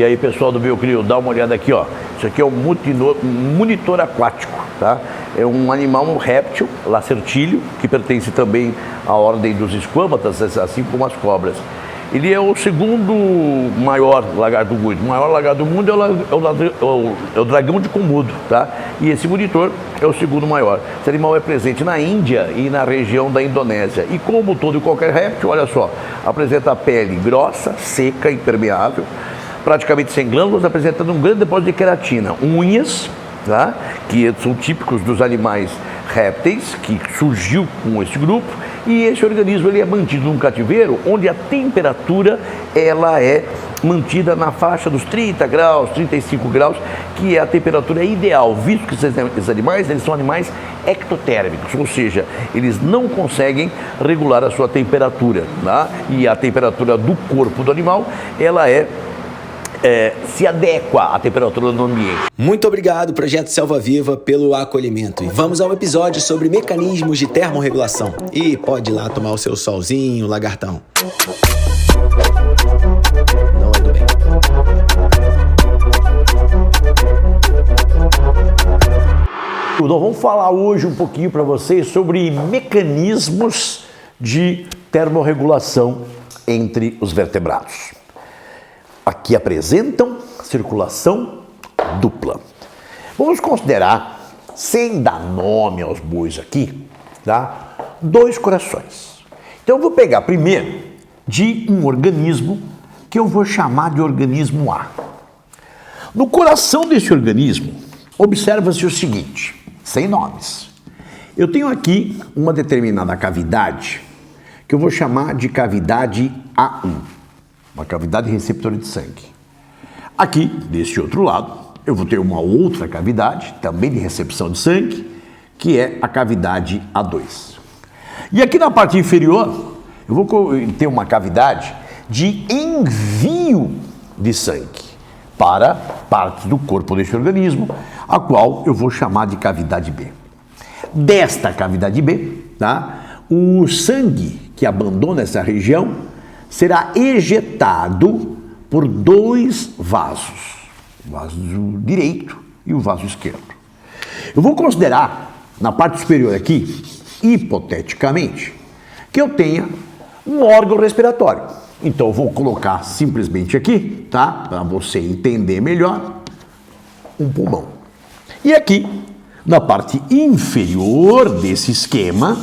E aí, pessoal do Biocrio, dá uma olhada aqui, ó. Isso aqui é um monitor aquático, tá? É um animal, um réptil, lacertíleo, que pertence também à ordem dos esquamatas, assim como as cobras. Ele é o segundo maior lagarto do mundo. O maior lagarto do mundo é o dragão de Komodo, tá? E esse monitor é o segundo maior. Esse animal é presente na Índia e na região da Indonésia. E como todo e qualquer réptil, olha só, apresenta a pele grossa, seca, impermeável, praticamente sem glândulas, apresentando um grande depósito de queratina, unhas, tá? Que são típicos dos animais répteis, que surgiu com esse grupo, e esse organismo ele é mantido num cativeiro onde a temperatura ela é mantida na faixa dos 30 graus, 35 graus, que é a temperatura ideal, visto que esses animais eles são animais ectotérmicos, ou seja, eles não conseguem regular a sua temperatura, tá? E a temperatura do corpo do animal ela se adequa à temperatura do ambiente. Muito obrigado, Projeto Selva Viva, pelo acolhimento. E vamos ao episódio sobre mecanismos de termorregulação. E pode ir lá tomar o seu solzinho, lagartão. Não é do bem. Nós vamos falar hoje um pouquinho para vocês sobre mecanismos de termorregulação entre os vertebrados. Aqui apresentam circulação dupla. Vamos considerar, sem dar nome aos bois aqui, tá? Dois corações. Então eu vou pegar primeiro de um organismo que eu vou chamar de organismo A. No coração desse organismo, observa-se o seguinte, sem nomes. Eu tenho aqui uma determinada cavidade que eu vou chamar de cavidade A1. Uma cavidade receptora de sangue. Aqui, desse outro lado, eu vou ter uma outra cavidade, também de recepção de sangue, que é a cavidade A2. E aqui na parte inferior, eu vou ter uma cavidade de envio de sangue para partes do corpo deste organismo, a qual eu vou chamar de cavidade B. Desta cavidade B, tá? O sangue que abandona essa região será ejetado por dois vasos, o vaso direito e o vaso esquerdo. Eu vou considerar, na parte superior aqui, hipoteticamente, que eu tenha um órgão respiratório. Então eu vou colocar simplesmente aqui, tá? Para você entender melhor, um pulmão. E aqui, na parte inferior desse esquema,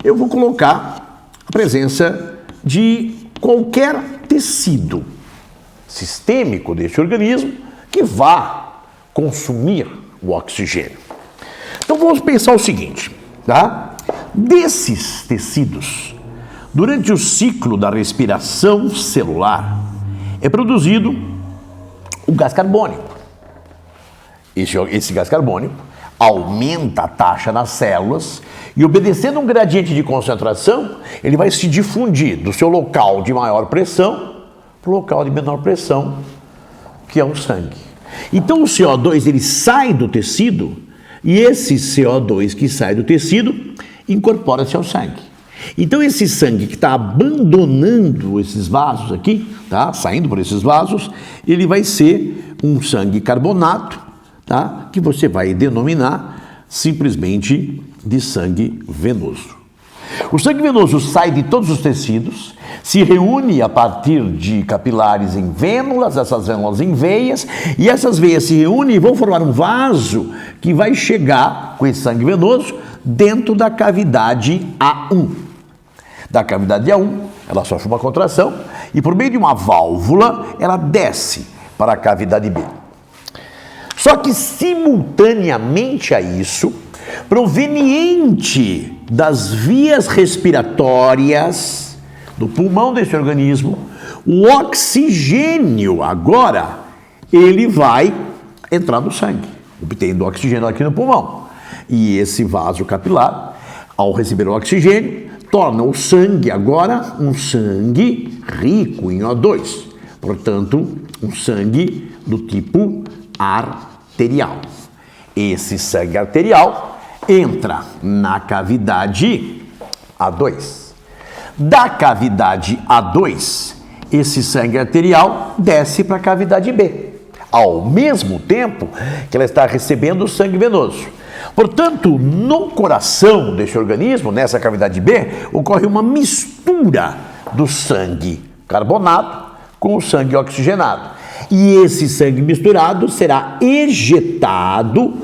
eu vou colocar a presença de qualquer tecido sistêmico deste organismo que vá consumir o oxigênio. Então vamos pensar o seguinte, tá? Desses tecidos, durante o ciclo da respiração celular, é produzido o gás carbônico. Esse gás carbônico aumenta a taxa nas células e, obedecendo um gradiente de concentração, ele vai se difundir do seu local de maior pressão para o local de menor pressão, que é o sangue. Então o CO2 ele sai do tecido e esse CO2 que sai do tecido incorpora-se ao sangue. Então esse sangue que está abandonando esses vasos aqui, tá? Saindo por esses vasos, ele vai ser um sangue carbonato, tá? Que você vai denominar simplesmente de sangue venoso. O sangue venoso sai de todos os tecidos, se reúne a partir de capilares em vênulas, essas vênulas em veias, e essas veias se reúnem e vão formar um vaso que vai chegar com esse sangue venoso dentro da cavidade A1. Da cavidade A1, ela sofre uma contração e por meio de uma válvula, ela desce para a cavidade B. Só que simultaneamente a isso, proveniente das vias respiratórias do pulmão desse organismo, o oxigênio agora, ele vai entrar no sangue, obtendo oxigênio aqui no pulmão. E esse vaso capilar, ao receber o oxigênio, torna o sangue agora um sangue rico em O2. Portanto, um sangue do tipo arterial. Esse sangue arterial entra na cavidade A2. Da cavidade A2, esse sangue arterial desce para a cavidade B, ao mesmo tempo que ela está recebendo o sangue venoso. Portanto, no coração desse organismo, nessa cavidade B, ocorre uma mistura do sangue carbonado com o sangue oxigenado. E esse sangue misturado será ejetado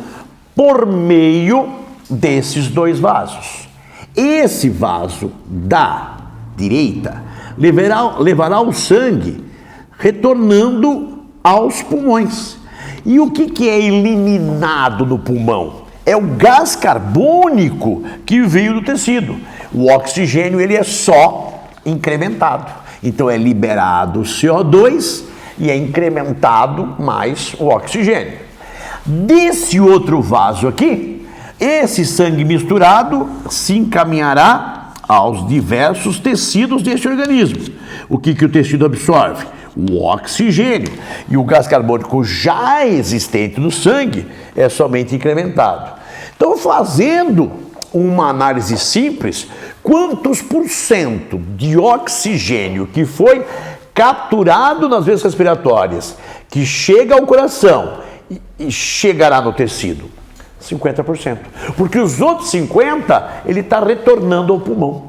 por meio desses dois vasos. Esse vaso da direita levará o sangue retornando aos pulmões. E o que é eliminado do pulmão? É o gás carbônico que veio do tecido. O oxigênio ele é só incrementado. Então é liberado o CO2 e é incrementado mais o oxigênio. Desse outro vaso aqui, esse sangue misturado se encaminhará aos diversos tecidos desse organismo. O que o tecido absorve? O oxigênio. E o gás carbônico já existente no sangue é somente incrementado. Então, fazendo uma análise simples, quantos por cento de oxigênio que foi capturado nas veias respiratórias, que chega ao coração e chegará no tecido? 50%. Porque os outros 50% ele está retornando ao pulmão.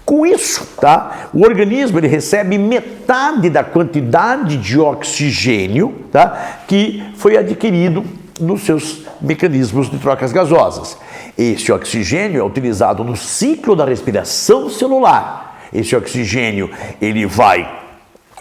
Com isso, tá, o organismo ele recebe metade da quantidade de oxigênio, tá, que foi adquirido nos seus mecanismos de trocas gasosas. Esse oxigênio é utilizado no ciclo da respiração celular. Esse oxigênio ele vai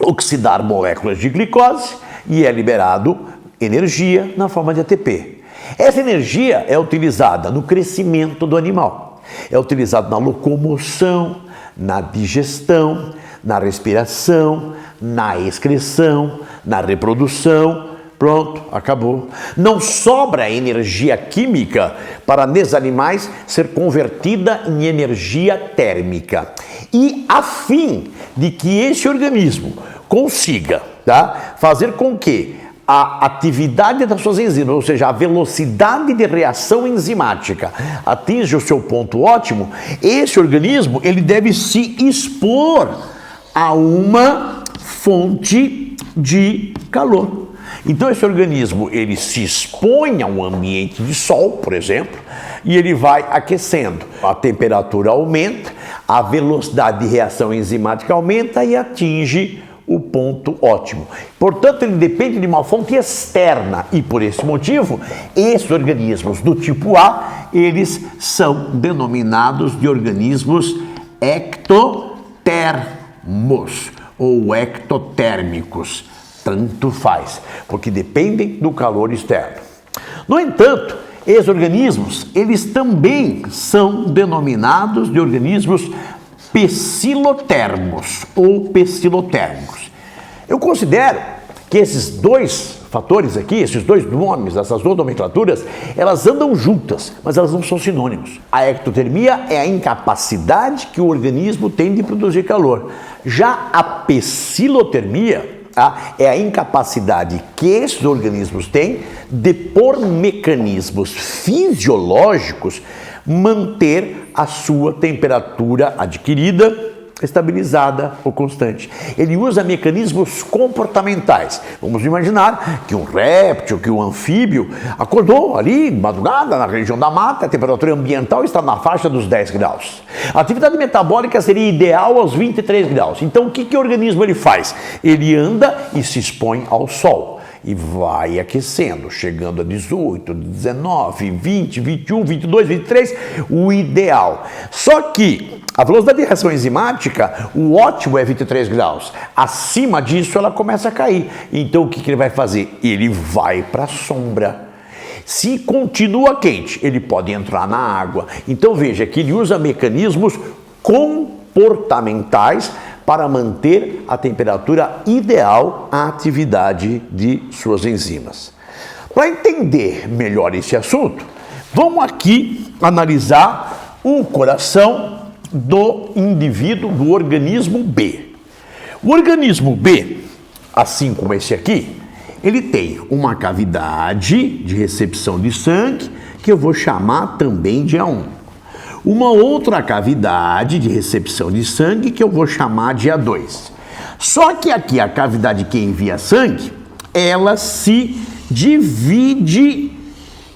oxidar moléculas de glicose e é liberado energia na forma de ATP. Essa energia é utilizada no crescimento do animal, é utilizada na locomoção, na digestão, na respiração, na excreção, na reprodução. Pronto, acabou. Não sobra energia química para nesses animais ser convertida em energia térmica. E a fim de que esse organismo consiga, tá, fazer com que a atividade das suas enzimas, ou seja, a velocidade de reação enzimática atinja o seu ponto ótimo, esse organismo ele deve se expor a uma fonte de calor. Então esse organismo ele se expõe a um ambiente de sol, por exemplo, e ele vai aquecendo. A temperatura aumenta, a velocidade de reação enzimática aumenta e atinge o ponto ótimo. Portanto, ele depende de uma fonte externa e, por esse motivo, esses organismos do tipo A, eles são denominados de organismos ectotermos ou ectotérmicos. Tanto faz, porque dependem do calor externo. No entanto, esses organismos, eles também são denominados de organismos pecilotermos ou pecilotérmicos. Eu considero que esses dois fatores aqui, esses dois nomes, essas duas nomenclaturas, elas andam juntas, mas elas não são sinônimos. A ectotermia é a incapacidade que o organismo tem de produzir calor. Já a pecilotermia é a incapacidade que esses organismos têm de, por mecanismos fisiológicos, manter a sua temperatura adquirida estabilizada ou constante. Ele usa mecanismos comportamentais. Vamos imaginar que um réptil, que um anfíbio acordou ali, madrugada, na região da mata, a temperatura ambiental está na faixa dos 10 graus. A atividade metabólica seria ideal aos 23 graus. Então, o que o organismo ele faz? Ele anda e se expõe ao sol. E vai aquecendo, chegando a 18, 19, 20, 21, 22, 23, o ideal. Só que a velocidade de reação enzimática, o ótimo é 23 graus. Acima disso, ela começa a cair. Então, o que ele vai fazer? Ele vai para a sombra. Se continua quente, ele pode entrar na água. Então, veja que ele usa mecanismos comportamentais para manter a temperatura ideal à atividade de suas enzimas. Para entender melhor esse assunto, vamos aqui analisar o coração do indivíduo, do organismo B. O organismo B, assim como esse aqui, ele tem uma cavidade de recepção de sangue, que eu vou chamar também de A1. Uma outra cavidade de recepção de sangue que eu vou chamar de A2. Só que aqui a cavidade que envia sangue, ela se divide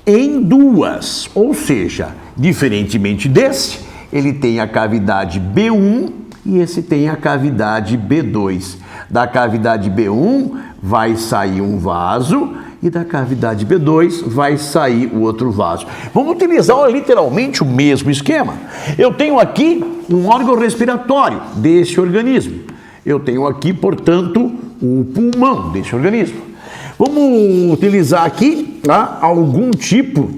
em duas, ou seja, diferentemente desse, ele tem a cavidade B1 e esse tem a cavidade B2. Da cavidade B1 vai sair um vaso e da cavidade B2 vai sair o outro vaso. Vamos utilizar literalmente o mesmo esquema. Eu tenho aqui um órgão respiratório desse organismo. Eu tenho aqui, portanto, o pulmão desse organismo. Vamos utilizar aqui algum tipo,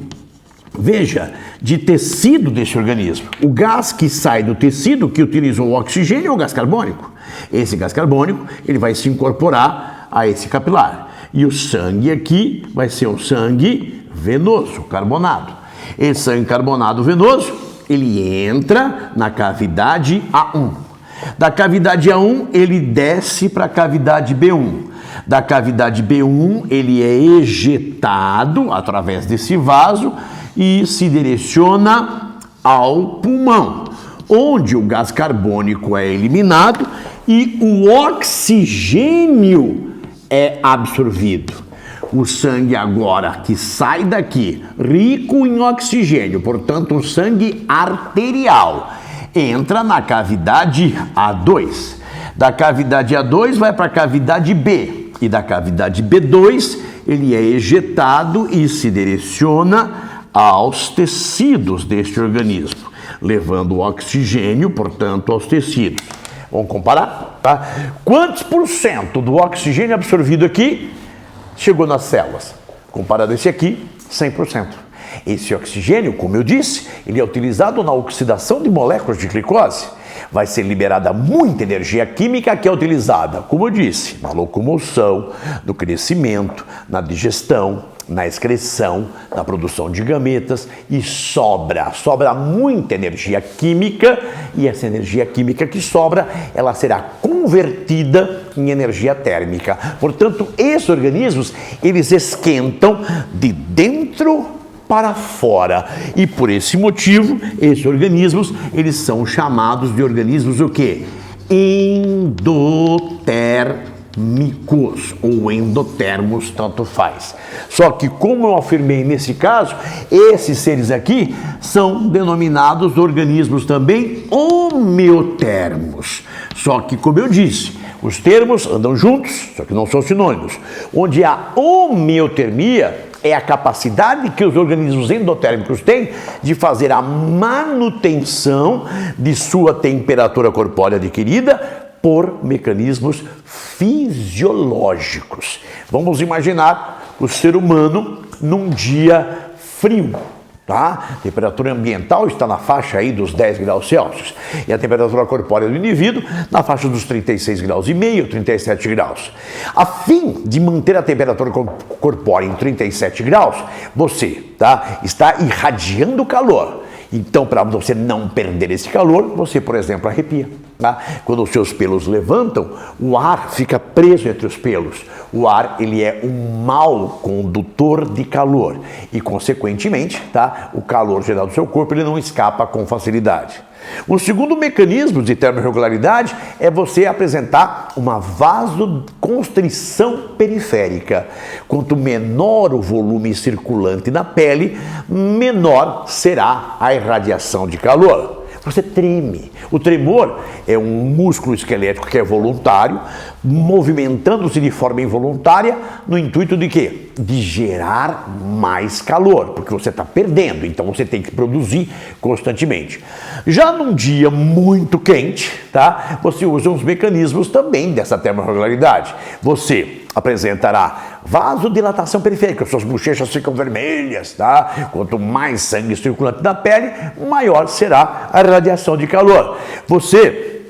veja, de tecido desse organismo. O gás que sai do tecido que utilizou o oxigênio é o gás carbônico. Esse gás carbônico ele vai se incorporar a esse capilar. E o sangue aqui vai ser o sangue venoso, carbonado. Esse sangue carbonado venoso, ele entra na cavidade A1. Da cavidade A1, ele desce para a cavidade B1. Da cavidade B1, ele é ejetado através desse vaso e se direciona ao pulmão, onde o gás carbônico é eliminado e o oxigênio é absorvido. O sangue agora que sai daqui, rico em oxigênio, portanto o sangue arterial, entra na cavidade A2. Da cavidade A2 vai para a cavidade B. E da cavidade B2 ele é ejetado e se direciona aos tecidos deste organismo, levando o oxigênio, portanto, aos tecidos. Vamos comparar? Tá? Quantos por cento do oxigênio absorvido aqui chegou nas células? Comparado a esse aqui, 100%. Esse oxigênio, como eu disse, ele é utilizado na oxidação de moléculas de glicose. Vai ser liberada muita energia química que é utilizada, como eu disse, na locomoção, no crescimento, na digestão, na excreção, na produção de gametas e sobra muita energia química e essa energia química que sobra, ela será convertida em energia térmica. Portanto, esses organismos, eles esquentam de dentro para fora. E por esse motivo, esses organismos, eles são chamados de organismos o quê? Endotérmicos ou endotermos, tanto faz. Só que, como eu afirmei nesse caso, esses seres aqui são denominados organismos também homeotermos. Só que, como eu disse, os termos andam juntos, só que não são sinônimos. Onde a homeotermia é a capacidade que os organismos endotérmicos têm de fazer a manutenção de sua temperatura corpórea adquirida por mecanismos fisiológicos. Vamos imaginar o ser humano num dia frio. Tá? A temperatura ambiental está na faixa aí dos 10 graus Celsius e a temperatura corpórea do indivíduo na faixa dos 36 graus e meio, 37 graus. A fim de manter a temperatura corpórea em 37 graus, você está irradiando calor. Então, para você não perder esse calor, você, por exemplo, arrepia. Tá? Quando os seus pelos levantam, o ar fica preso entre os pelos. O ar, ele é um mau condutor de calor e, consequentemente, o calor geral do seu corpo ele não escapa com facilidade. Um segundo mecanismo de termorregularidade é você apresentar uma vasoconstrição periférica. Quanto menor o volume circulante na pele, menor será a irradiação de calor. Você treme. O tremor é um músculo esquelético que é voluntário, movimentando-se de forma involuntária, no intuito de quê? De gerar mais calor, porque você está perdendo, então você tem que produzir constantemente. Já num dia muito quente, você usa uns mecanismos também dessa termorregularidade. Você apresentará vasodilatação periférica, suas bochechas ficam vermelhas, Quanto mais sangue circulante na pele, maior será a radiação de calor. Você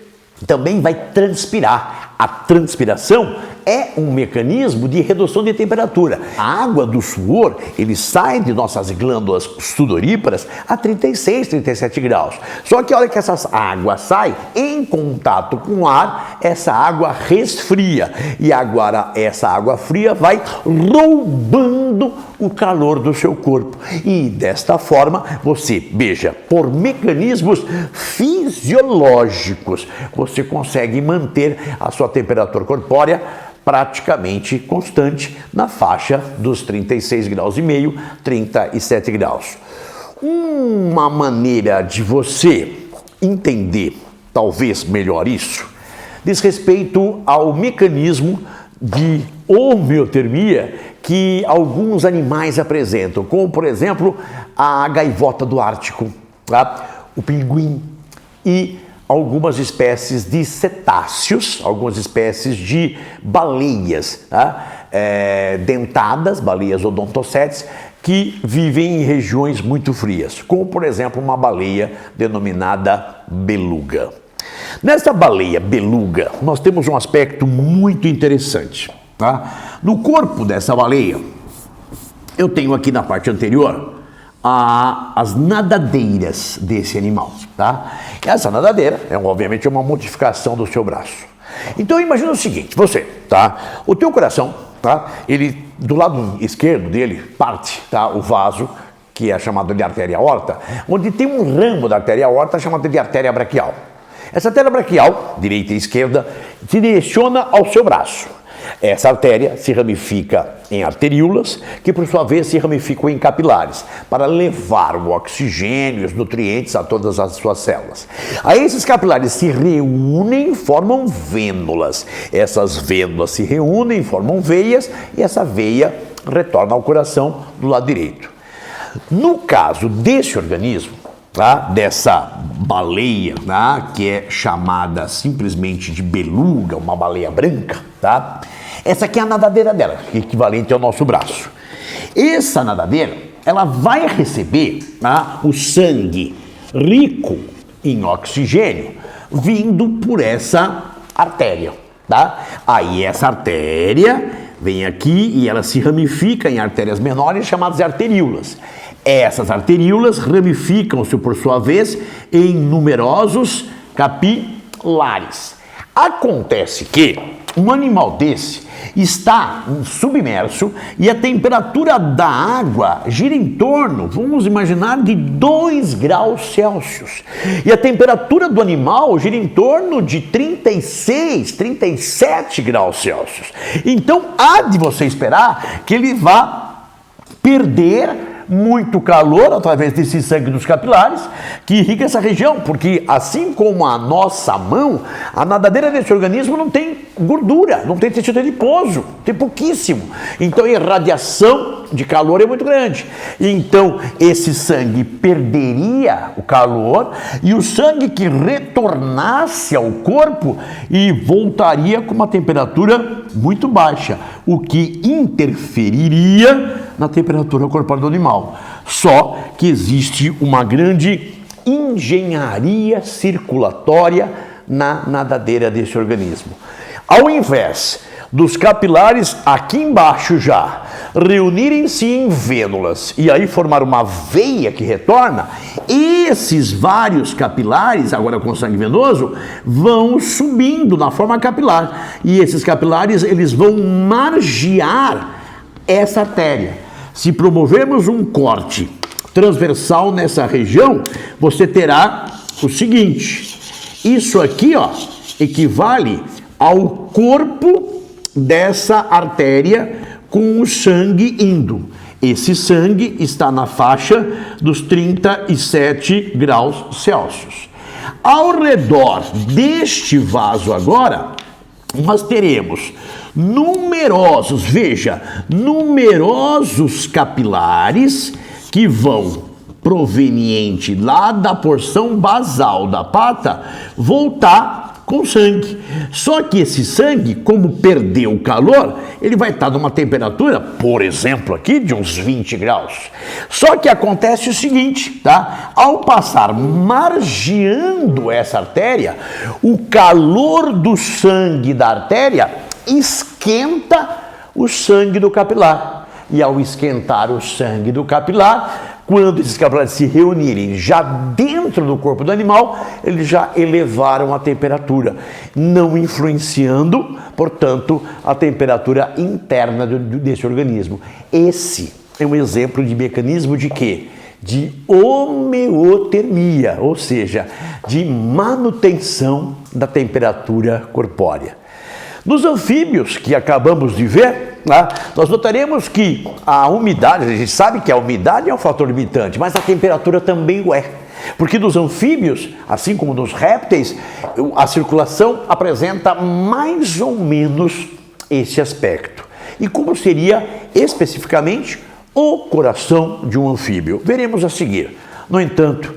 também vai transpirar. A transpiração é um mecanismo de redução de temperatura. A água do suor, ele sai de nossas glândulas sudoríparas a 36, 37 graus. Só que a hora que essa água sai em contato com o ar, essa água resfria. E agora essa água fria vai roubando o calor do seu corpo. E desta forma, você, veja, por mecanismos fisiológicos, você consegue manter a sua temperatura corpórea praticamente constante na faixa dos 36 graus e meio, 37 graus. Uma maneira de você entender, talvez melhor isso, diz respeito ao mecanismo de homeotermia que alguns animais apresentam, como por exemplo a gaivota do Ártico, tá? O pinguim e algumas espécies de cetáceos, algumas espécies de baleias, tá? Dentadas, baleias odontocetes, que vivem em regiões muito frias, como por exemplo uma baleia denominada beluga. Nessa baleia beluga, nós temos um aspecto muito interessante, tá? No corpo dessa baleia, eu tenho aqui na parte anterior as nadadeiras desse animal, tá? Essa nadadeira é obviamente uma modificação do seu braço. Então imagina o seguinte, você, tá? O teu coração, tá? Ele, do lado esquerdo dele, parte, tá? O vaso, que é chamado de artéria aorta, onde tem um ramo da artéria aorta chamado de artéria braquial. Essa artéria braquial, direita e esquerda, se direciona ao seu braço. Essa artéria se ramifica em arteríolas, que por sua vez se ramificam em capilares, para levar o oxigênio e os nutrientes a todas as suas células. Aí esses capilares se reúnem e formam vênulas. Essas vênulas se reúnem, formam veias, e essa veia retorna ao coração do lado direito. No caso desse organismo, tá? Dessa baleia, tá? Que é chamada simplesmente de beluga, uma baleia branca, tá? Essa aqui é a nadadeira dela, equivalente ao nosso braço. Essa nadadeira, ela vai receber, tá? O sangue rico em oxigênio vindo por essa artéria, tá? Aí essa artéria vem aqui e ela se ramifica em artérias menores chamadas de arteríolas. Essas arteríolas ramificam-se, por sua vez, em numerosos capilares. Acontece que um animal desse está submerso e a temperatura da água gira em torno, vamos imaginar, de 2 graus Celsius. E a temperatura do animal gira em torno de 36, 37 graus Celsius. Então, há de você esperar que ele vá perder muito calor através desse sangue dos capilares que irriga essa região, porque assim como a nossa mão, a nadadeira desse organismo não tem gordura, não tem tecido adiposo, tem pouquíssimo. Então a irradiação de calor é muito grande. Então esse sangue perderia o calor e o sangue que retornasse ao corpo e voltaria com uma temperatura muito baixa, o que interferiria na temperatura corporal do animal. Só que existe uma grande engenharia circulatória na nadadeira desse organismo. Ao invés dos capilares aqui embaixo já reunirem-se em vênulas e aí formar uma veia que retorna, esses vários capilares, agora com sangue venoso, vão subindo na forma capilar. E esses capilares, eles vão margear essa artéria. Se promovermos um corte transversal nessa região, você terá o seguinte: isso aqui, ó, equivale ao corpo dessa artéria com o sangue indo. Esse sangue está na faixa dos 37 graus Celsius. Ao redor deste vaso agora, nós teremos numerosos, veja, numerosos capilares que vão proveniente lá da porção basal da pata voltar com sangue. Só que esse sangue, como perdeu o calor, ele vai estar numa temperatura, por exemplo, aqui de uns 20 graus. Só que acontece o seguinte, tá? Ao passar margeando essa artéria, o calor do sangue da artéria esquenta esquenta o sangue do capilar. E ao esquentar o sangue do capilar, quando esses capilares se reunirem já dentro do corpo do animal, eles já elevaram a temperatura, não influenciando, portanto, a temperatura interna desse organismo. Esse é um exemplo de mecanismo de quê? De homeotermia, ou seja, de manutenção da temperatura corpórea. Nos anfíbios, que acabamos de ver, nós notaremos que a umidade, a gente sabe que a umidade é um fator limitante, mas a temperatura também o é. Porque nos anfíbios, assim como nos répteis, a circulação apresenta mais ou menos esse aspecto. E como seria especificamente o coração de um anfíbio? Veremos a seguir. No entanto,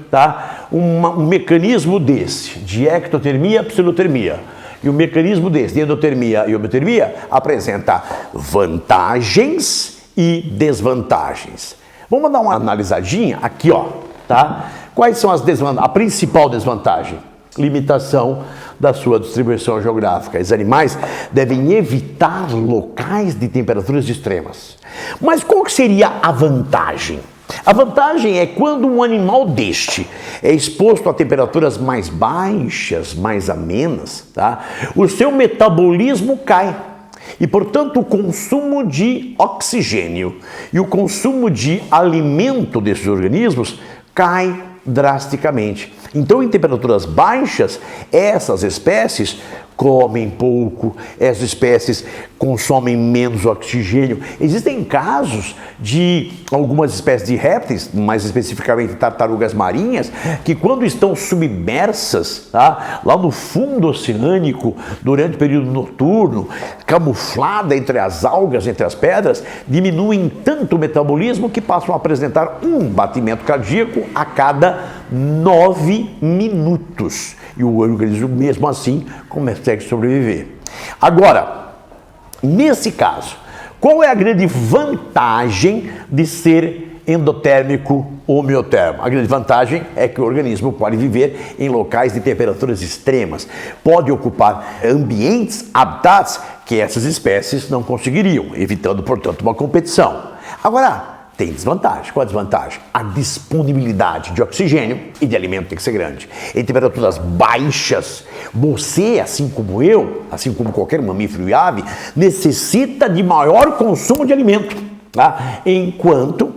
um mecanismo desse, de ectotermia, pseudotermia, e o mecanismo desse, de endotermia e homeotermia, apresenta vantagens e desvantagens. Vamos dar uma analisadinha aqui, Quais são as desvantagens? A principal desvantagem: limitação da sua distribuição geográfica. Os animais devem evitar locais de temperaturas extremas. Mas qual que seria a vantagem? A vantagem é quando um animal deste é exposto a temperaturas mais baixas, mais amenas, o seu metabolismo cai. E, portanto, o consumo de oxigênio e o consumo de alimento desses organismos cai drasticamente. Então, em temperaturas baixas, essas espécies comem pouco, essas espécies consomem menos oxigênio. Existem casos de algumas espécies de répteis, mais especificamente tartarugas marinhas, que quando estão submersas, lá no fundo oceânico, durante o período noturno, camuflada entre as algas, entre as pedras, diminuem tanto o metabolismo que passam a apresentar um batimento cardíaco a cada 9 minutos. E o organismo, mesmo assim, consegue sobreviver. Agora, nesse caso, qual é a grande vantagem de ser endotérmico ou homeotermo? A grande vantagem é que o organismo pode viver em locais de temperaturas extremas, pode ocupar ambientes, habitats que essas espécies não conseguiriam, evitando, portanto, uma competição. Agora, tem desvantagem. Qual a desvantagem? A disponibilidade de oxigênio e de alimento tem que ser grande. Em temperaturas baixas, você, assim como eu, assim como qualquer mamífero e ave, necessita de maior consumo de alimento, enquanto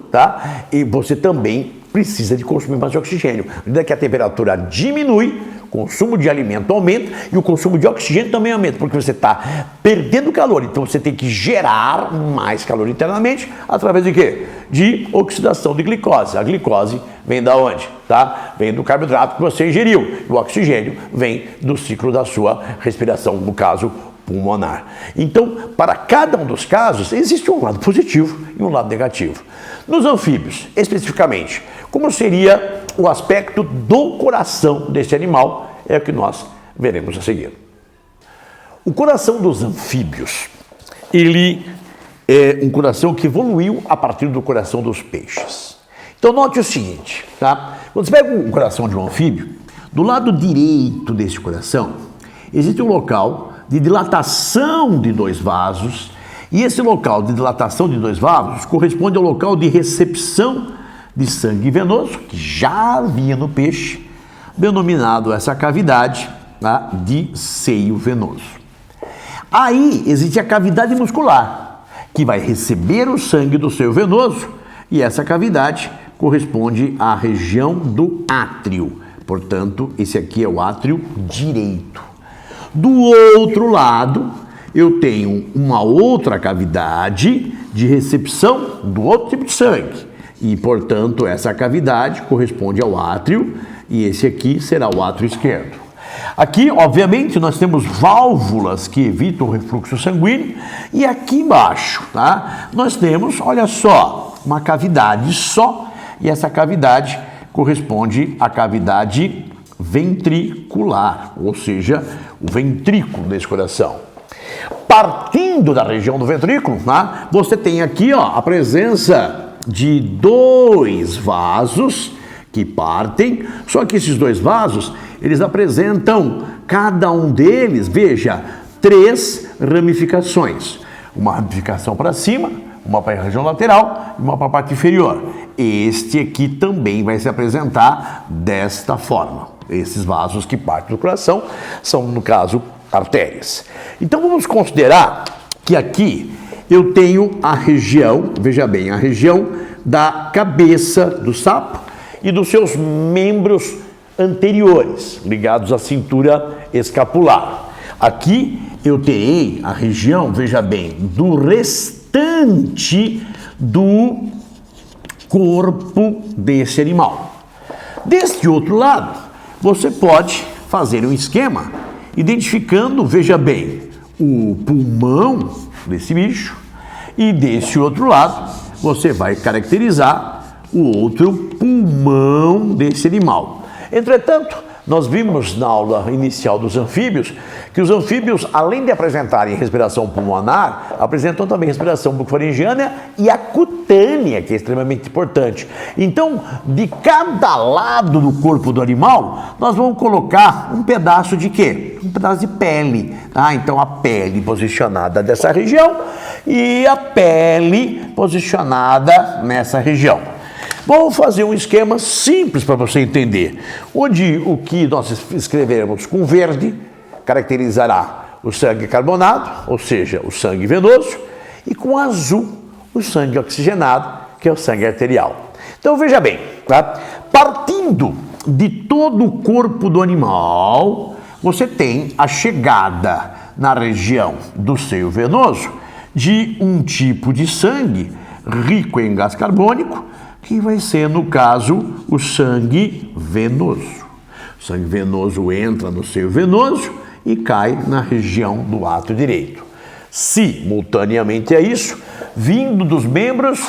e você também precisa de consumir mais oxigênio. À medida que a temperatura diminui, o consumo de alimento aumenta e o consumo de oxigênio também aumenta, porque você está perdendo calor, então você tem que gerar mais calor internamente, através de quê? De oxidação de glicose. A glicose vem da onde? Vem do carboidrato que você ingeriu. E o oxigênio vem do ciclo da sua respiração, no caso, pulmonar. Então, para cada um dos casos, existe um lado positivo e um lado negativo. Nos anfíbios, especificamente, como seria o aspecto do coração desse animal, é o que nós veremos a seguir. O coração dos anfíbios, ele é um coração que evoluiu a partir do coração dos peixes. Então, note o seguinte, Quando você pega o coração de um anfíbio, do lado direito desse coração, existe um local de dilatação de 2 vasos, e esse local de dilatação de 2 vasos corresponde ao local de recepção de sangue venoso, que já havia no peixe, denominado essa cavidade de seio venoso. Aí existe a cavidade muscular, que vai receber o sangue do seio venoso, e essa cavidade corresponde à região do átrio. Portanto, esse aqui é o átrio direito. Do outro lado, eu tenho uma outra cavidade de recepção do outro tipo de sangue. E, portanto, essa cavidade corresponde ao átrio, e esse aqui será o átrio esquerdo. Aqui, obviamente, nós temos válvulas que evitam o refluxo sanguíneo, e aqui embaixo, nós temos, olha só, uma cavidade só, e essa cavidade corresponde à cavidade ventricular, ou seja, o ventrículo desse coração. Partindo da região do ventrículo, você tem aqui a presença de 2 vasos que partem, só que esses 2 vasos, eles apresentam, cada um deles, veja, 3 ramificações. uma ramificação para cima, uma para a região lateral e uma para a parte inferior. Este aqui também vai se apresentar desta forma. Esses vasos que partem do coração são, no caso, artérias. Então vamos considerar que aqui eu tenho a região, veja bem, a região da cabeça do sapo e dos seus membros anteriores, ligados à cintura escapular. Aqui eu terei a região, veja bem, do restante do corpo desse animal. Deste outro lado, você pode fazer um esquema identificando, veja bem, o pulmão desse bicho e desse outro lado você vai caracterizar o outro pulmão desse animal. Entretanto, nós vimos na aula inicial dos anfíbios que os anfíbios, além de apresentarem respiração pulmonar, apresentam também respiração bucofaringiana e a cutânea, que é extremamente importante. Então, de cada lado do corpo do animal, nós vamos colocar um pedaço de quê? Um pedaço de pele. Então, a pele posicionada dessa região e a pele posicionada nessa região. Vamos fazer um esquema simples para você entender, onde o que nós escrevermos com verde caracterizará o sangue carbonado, ou seja, o sangue venoso, e com azul, o sangue oxigenado, que é o sangue arterial. Então veja bem, tá? Partindo de todo o corpo do animal, você tem a chegada na região do seio venoso de um tipo de sangue rico em gás carbônico, que vai ser, no caso, o sangue venoso. O sangue venoso entra no seio venoso e cai na região do átrio direito. Simultaneamente a isso, vindo dos membros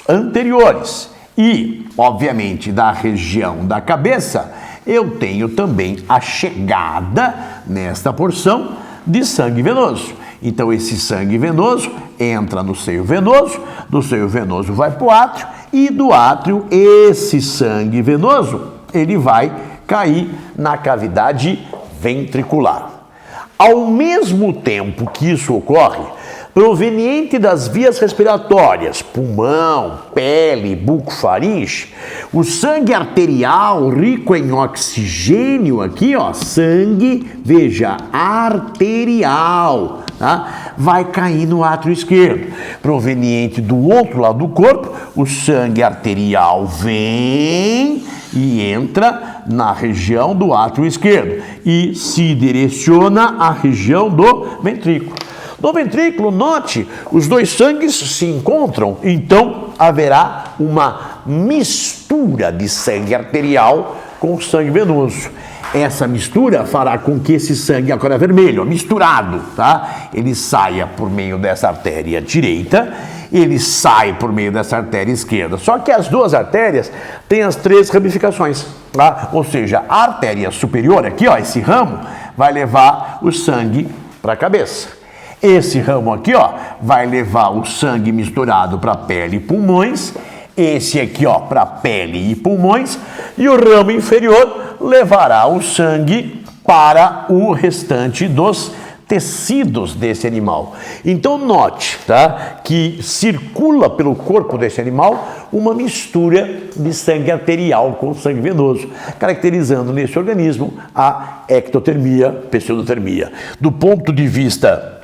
anteriores e, obviamente, da região da cabeça, eu tenho também a chegada, nesta porção, de sangue venoso. Então, esse sangue venoso entra no seio venoso, do seio venoso vai para o átrio, e do átrio, esse sangue venoso, ele vai cair na cavidade ventricular. Ao mesmo tempo que isso ocorre, proveniente das vias respiratórias, pulmão, pele, bucofaringe, o sangue arterial rico em oxigênio aqui, ó, sangue, veja, arterial, tá? Vai cair no átrio esquerdo. Proveniente do outro lado do corpo, o sangue arterial vem e entra na região do átrio esquerdo e se direciona à região do ventrículo. No ventrículo, note, os dois sangues se encontram, então haverá uma mistura de sangue arterial com sangue venoso. Essa mistura fará com que esse sangue, agora vermelho, misturado, tá? Ele saia por meio dessa artéria direita, ele sai por meio dessa artéria esquerda. Só que as duas artérias têm as três ramificações, tá? Ou seja, a artéria superior aqui, ó, esse ramo, vai levar o sangue para a cabeça. Esse ramo aqui, ó, vai levar o sangue misturado para pele e pulmões. Esse aqui, ó, para pele e pulmões. E o ramo inferior levará o sangue para o restante dos tecidos desse animal. Então note, tá, que circula pelo corpo desse animal uma mistura de sangue arterial com sangue venoso, caracterizando nesse organismo a ectotermia, pseudotermia. Do ponto de vista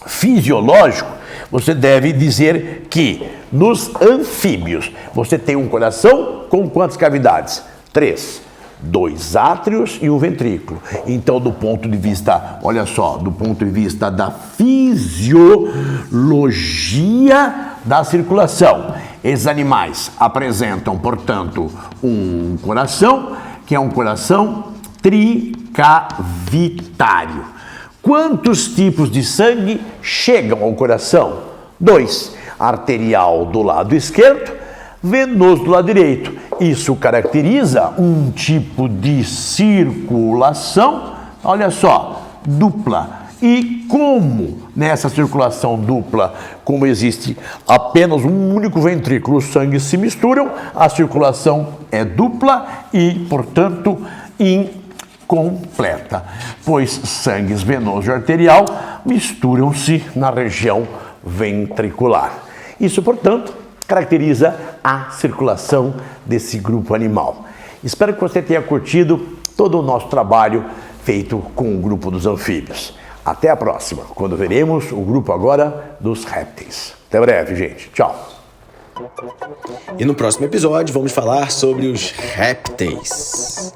fisiológico, você deve dizer que nos anfíbios você tem um coração com quantas cavidades? 3. 2 átrios e um ventrículo. Então, do ponto de vista, olha só, do ponto de vista da fisiologia da circulação, esses animais apresentam, portanto, um coração que é um coração tricavitário. Quantos tipos de sangue chegam ao coração? 2. Arterial do lado esquerdo, venoso do lado direito. Isso caracteriza um tipo de circulação, olha só, dupla. E como nessa circulação dupla, como existe apenas um único ventrículo, os sangues se misturam, a circulação é dupla e, portanto, incompleta, pois sangues venoso e arterial misturam-se na região ventricular. Isso, portanto, caracteriza a circulação desse grupo animal. Espero que você tenha curtido todo o nosso trabalho feito com o grupo dos anfíbios. Até a próxima, quando veremos o grupo agora dos répteis. Até breve, gente. Tchau. E no próximo episódio vamos falar sobre os répteis.